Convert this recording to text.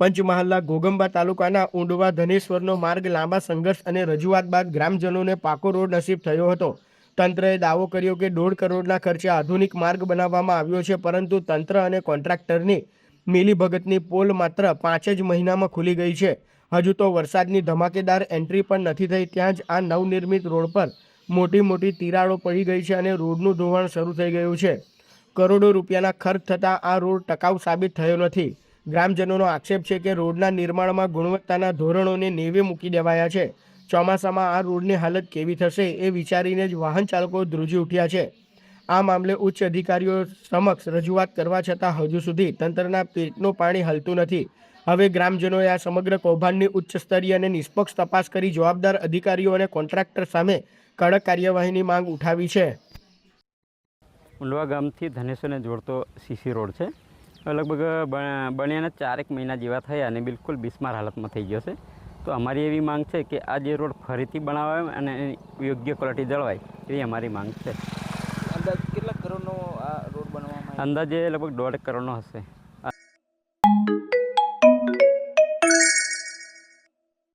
પંચમહાલના ઘોગંબા તાલુકાના ઊંડવા ધનેશ્વરનો માર્ગ લાંબા સંઘર્ષ અને રજૂઆત બાદ ગ્રામજનોને પાકો રોડ નસીબ થયો હતો। તંત્રએ દાવો કર્યો કે 1.5 કરોડના ખર્ચે આધુનિક માર્ગ બનાવવામાં આવ્યો છે, પરંતુ તંત્ર અને કોન્ટ્રાક્ટરની મિલીભગતની પોલ માત્ર 5 જ મહિનામાં ખુલી ગઈ છે। હજુ તો વરસાદની ધમાકેદાર એન્ટ્રી પણ નથી થઈ, ત્યાં જ આ નવનિર્મિત રોડ પર મોટી મોટી તિરાડો પડી ગઈ છે અને રોડનું ધોવાણ શરૂ થઈ ગયું છે। કરોડો રૂપિયાના ખર્ચ થતાં આ રોડ ટકાઉ સાબિત થયો નથી। ગ્રામજનોનો આક્ષેપ છે કે રોડના નિર્માણમાં ગુણવત્તાના ધોરણોને નેવે મૂકી દેવાયા છે। ચોમાસામાં આ રોડની હાલત કેવી થશે એ વિચારીને જ વાહન ચાલકો ધ્રુજી ઉઠ્યા છે। આ મામલે ઉચ્ચ અધિકારીઓ સમક્ષ રજૂઆત કરવા છતાં હજુ સુધી તંત્રના પેટનું પાણી હલતું નથી। હવે ગ્રામજનોએ આ સમગ્ર કૌભાંડની ઉચ્ચ સ્તરીય અને નિષ્પક્ષ તપાસ કરી જવાબદાર અધિકારીઓ અને કોન્ટ્રાક્ટર સામે કડક કાર્યવાહીની માંગ ઉઠાવી છે। ઉંડવા ગામથી ધનેશ્વરને જોડતો સીસી રોડ છે। લગભગ બન્યાને 4 મહિના જેવા થયા અને બિલકુલ બિસ્માર હાલતમાં થઈ ગયો છે। તો અમારી એવી માંગ છે કે આ જે રોડ ફરીથી બનાવાય અને યોગ્ય ક્વોલિટી જળવાય એવી અમારી માંગ છે। અંદાજ કેટલા કરોડનો આ રોડ બનાવવામાં આવ્યો? અંદાજે લગભગ 1.5 કરોડનો હશે।